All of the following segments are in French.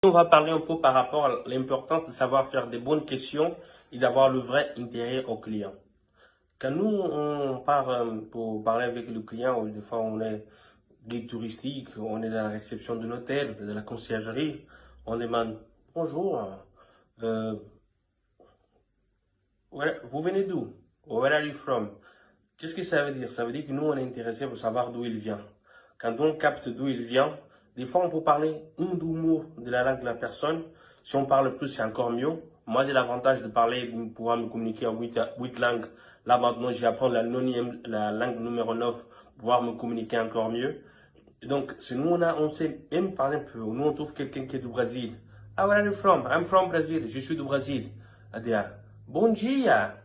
On va parler un peu par rapport à l'importance de savoir faire des bonnes questions et d'avoir le vrai intérêt au client. Quand nous, on part pour parler avec le client, ou des fois on est guide touristique, on est dans la réception d'un hôtel, de la conciergerie, on demande bonjour, euh, vous venez d'où? Where are you from? Qu'est-ce que ça veut dire? Ça veut dire que nous, on est intéressé pour savoir d'où il vient. Quand on capte d'où il vient, des fois, on peut parler un doux mot de la langue de la personne. Si on parle plus, c'est encore mieux. Moi, j'ai l'avantage de parler, de pouvoir me communiquer en huit langues. Là, maintenant, je vais apprendre la langue numéro 9, pour pouvoir me communiquer encore mieux. Et donc, si nous, on sait, même par exemple, nous, on trouve quelqu'un qui est du Brésil. Ah, where are you from? I'm from Brazil. Je suis du Brésil. Ah, bon dia.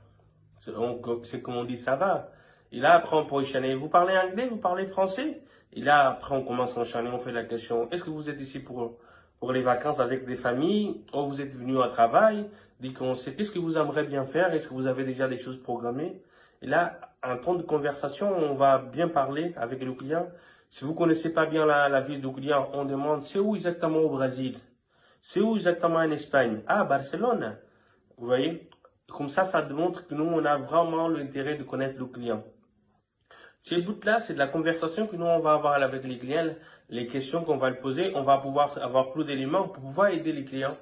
C'est comme on dit, ça va. Et là, après, on peut enchaîner. Vous parlez anglais, vous parlez français? Et là, après, on commence à enchaîner, on fait la question. Est-ce que vous êtes ici pour les vacances avec des familles? Ou vous êtes venu au travail? Dit qu'on sait, qu'est-ce que vous aimeriez bien faire? Est-ce que vous avez déjà des choses programmées? Et là, en temps de conversation, on va bien parler avec le client. Si vous connaissez pas bien la ville du client, on demande, c'est où exactement au Brésil? C'est où exactement en Espagne? Ah, Barcelone. Vous voyez? Comme ça démontre que nous, on a vraiment l'intérêt de connaître le client. Ce but-là, c'est de la conversation que nous, on va avoir avec les clients, les questions qu'on va lui poser, on va pouvoir avoir plus d'éléments pour pouvoir aider les clients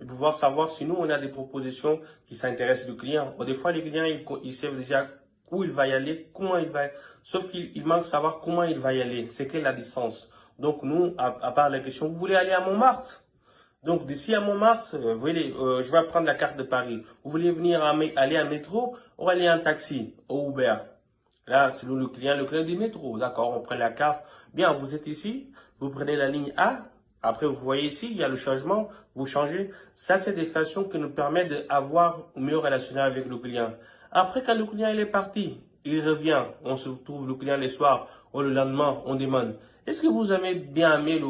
et pouvoir savoir si nous, on a des propositions qui s'intéressent du client. Bon, des fois, les clients, ils savent déjà où il va y aller, comment il va, sauf qu'il manque de savoir comment il va y aller, c'est quelle la distance. Donc, nous, à part la question, vous voulez aller à Montmartre? Donc, d'ici à Montmartre, vous voyez, je vais prendre la carte de Paris. Vous voulez venir aller en métro ou aller en taxi, au Uber? Là, selon le client du métro. D'accord, on prend la carte. Bien, vous êtes ici, vous prenez la ligne A. Après, vous voyez ici, il y a le changement, vous changez. Ça, c'est des façons qui nous permettent d'avoir un meilleur relationnel avec le client. Après, quand le client il est parti, il revient, on se retrouve le client le soir ou le lendemain, on demande, est-ce que vous avez bien aimé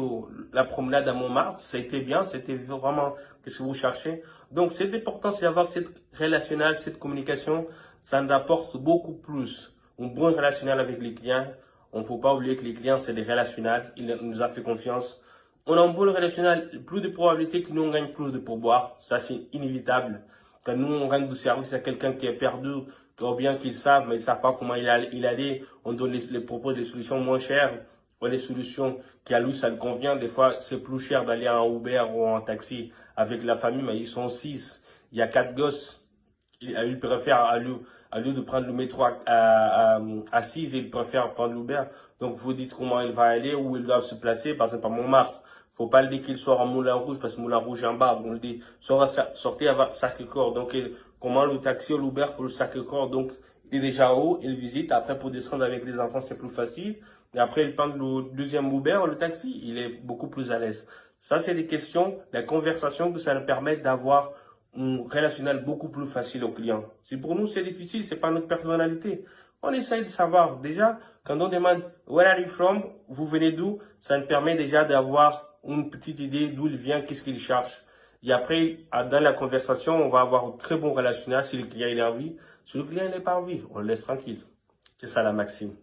la promenade à Montmartre? Ça a été bien, c'était vraiment ce que vous cherchez. Donc, c'est important d'avoir cette relationnel, cette communication. Ça nous apporte beaucoup plus. Un bon relationnel avec les clients. On ne faut pas oublier que les clients, c'est des relationnels. Ils nous ont fait confiance. On a un bon relationnel, plus de probabilité que nous, on gagne plus de pourboire. Ça, c'est inévitable. Quand nous, on rend du service à quelqu'un qui est perdu, ou bien qu'ils savent, mais ils ne savent pas comment il allait, on donne les propose des solutions moins chères, ou des solutions qui à lui, ça le convient. Des fois, c'est plus cher d'aller en Uber ou en taxi avec la famille, mais ils sont 6. Il y a 4 gosses. Il préfère, à lieu de prendre le métro à 6, il préfère prendre l'Uber. Donc, vous dites comment il va aller, où il doit se placer. Par exemple, à Montmartre, faut pas le dire qu'il sort à Moulin Rouge, parce que Moulin Rouge est en bas. On le dit, sortez à Sacré-Cœur. Donc, comment le taxi ou l'Uber pour le Sacré-Cœur. Donc, il est déjà haut, il visite. Après, pour descendre avec les enfants, c'est plus facile. Et après, il prend le deuxième Uber ou le taxi. Il est beaucoup plus à l'aise. Ça, c'est des questions, la conversation que ça nous permet d'avoir un relationnel beaucoup plus facile au client. Si pour nous c'est difficile, c'est pas notre personnalité. On essaye de savoir. Déjà, quand on demande Where are you from? Vous venez d'où? Ça nous permet déjà d'avoir une petite idée d'où il vient, qu'est-ce qu'il cherche. Et après, dans la conversation, on va avoir un très bon relationnel si le client il a envie. Si le client n'est pas envie, on le laisse tranquille. C'est ça la maxime.